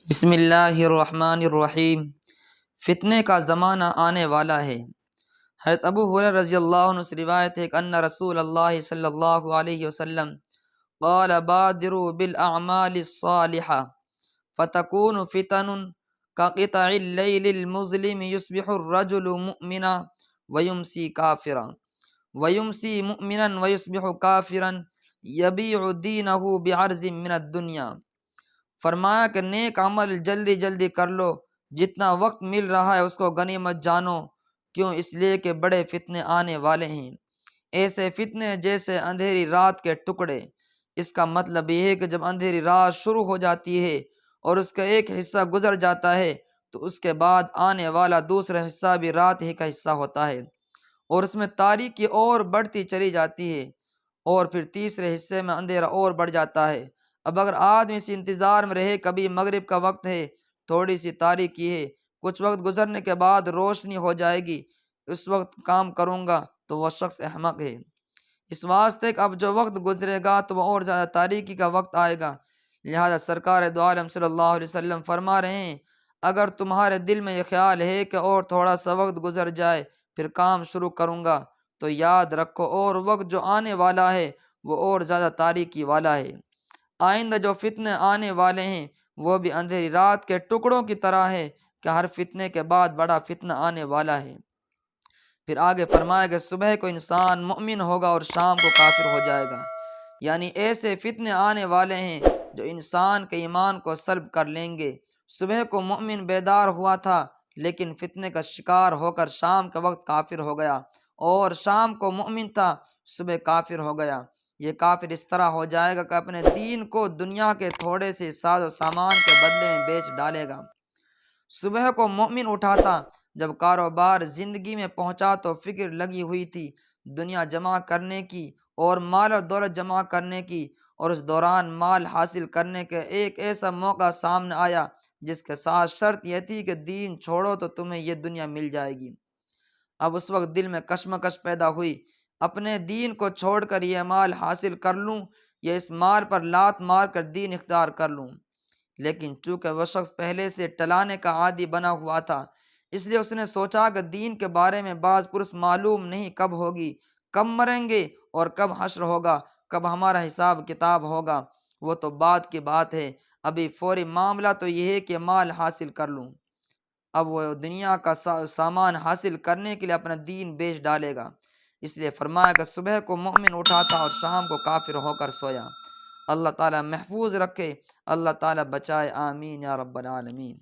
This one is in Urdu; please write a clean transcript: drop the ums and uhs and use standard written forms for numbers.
بسم اللہ الرحمن الرحیم۔ فتنے کا زمانہ آنے والا ہے۔ حضرت ابو ہریرہ رضی اللہ عنہ سے روایت ہے کہ ان رسول اللہ صلی اللہ علیہ وسلم قال بادروا بالاعمال الصالحہ فتکون فتن كقطع اللیل المظلم یصبح الرجل مؤمنا ویمسی کافرا ویمسی مؤمنا ویصبح کافرا یبیع دینہ بعرض من الدنیا۔ فرمایا کہ نیک عمل جلدی جلدی کر لو، جتنا وقت مل رہا ہے اس کو غنیمت جانو، کیوں؟ اس لیے کہ بڑے فتنے آنے والے ہیں، ایسے فتنے جیسے اندھیری رات کے ٹکڑے۔ اس کا مطلب یہ ہے کہ جب اندھیری رات شروع ہو جاتی ہے اور اس کا ایک حصہ گزر جاتا ہے تو اس کے بعد آنے والا دوسرا حصہ بھی رات ہی کا حصہ ہوتا ہے، اور اس میں تاریکی اور بڑھتی چلی جاتی ہے، اور پھر تیسرے حصے میں اندھیرا اور بڑھ جاتا ہے۔ اب اگر آدمی اس انتظار میں رہے، کبھی مغرب کا وقت ہے، تھوڑی سی تاریکی ہے، کچھ وقت گزرنے کے بعد روشنی ہو جائے گی، اس وقت کام کروں گا، تو وہ شخص احمق ہے۔ اس واسطے کہ اب جو وقت گزرے گا تو وہ اور زیادہ تاریکی کا وقت آئے گا۔ لہذا سرکار دو عالم صلی اللہ علیہ وسلم فرما رہے ہیں، اگر تمہارے دل میں یہ خیال ہے کہ اور تھوڑا سا وقت گزر جائے پھر کام شروع کروں گا، تو یاد رکھو اور وقت جو آنے والا ہے وہ اور زیادہ تاریکی والا ہے۔ آئندہ جو فتنے آنے والے ہیں وہ بھی اندھیری رات کے ٹکڑوں کی طرح ہے کہ ہر فتنے کے بعد بڑا فتنہ آنے والا ہے۔ پھر آگے فرمایا کہ صبح کو انسان مؤمن ہوگا اور شام کو کافر ہو جائے گا، یعنی ایسے فتنے آنے والے ہیں جو انسان کے ایمان کو سلب کر لیں گے۔ صبح کو مؤمن بیدار ہوا تھا لیکن فتنے کا شکار ہو کر شام کے وقت کافر ہو گیا، اور شام کو مؤمن تھا صبح کافر ہو گیا۔ یہ کافر اس طرح ہو جائے گا کہ اپنے دین کو دنیا کے تھوڑے سے ساز و سامان کے بدلے میں بیچ ڈالے گا۔ صبح کو مومن اٹھا تھا، جب کاروبار زندگی میں پہنچا تو فکر لگی ہوئی تھی دنیا جمع کرنے کی اور مال و دولت جمع کرنے کی، اور اس دوران مال حاصل کرنے کے ایک ایسا موقع سامنے آیا جس کے ساتھ شرط یہ تھی کہ دین چھوڑو تو تمہیں یہ دنیا مل جائے گی۔ اب اس وقت دل میں کشمکش پیدا ہوئی، اپنے دین کو چھوڑ کر یہ مال حاصل کر لوں یا اس مال پر لات مار کر دین اختیار کر لوں؟ لیکن چونکہ وہ شخص پہلے سے ٹلانے کا عادی بنا ہوا تھا، اس لیے اس نے سوچا کہ دین کے بارے میں بعض پرس معلوم نہیں کب ہوگی، کب مریں گے اور کب حشر ہوگا، کب ہمارا حساب کتاب ہوگا، وہ تو بعد کی بات ہے، ابھی فوری معاملہ تو یہ ہے کہ مال حاصل کر لوں۔ اب وہ دنیا کا سامان حاصل کرنے کے لیے اپنا دین بیچ ڈالے گا۔ اس لیے فرمایا کہ صبح کو مومن اٹھاتا اور شام کو کافر ہو کر سویا۔ اللہ تعالیٰ محفوظ رکھے، اللہ تعالیٰ بچائے، آمین یا رب العالمین۔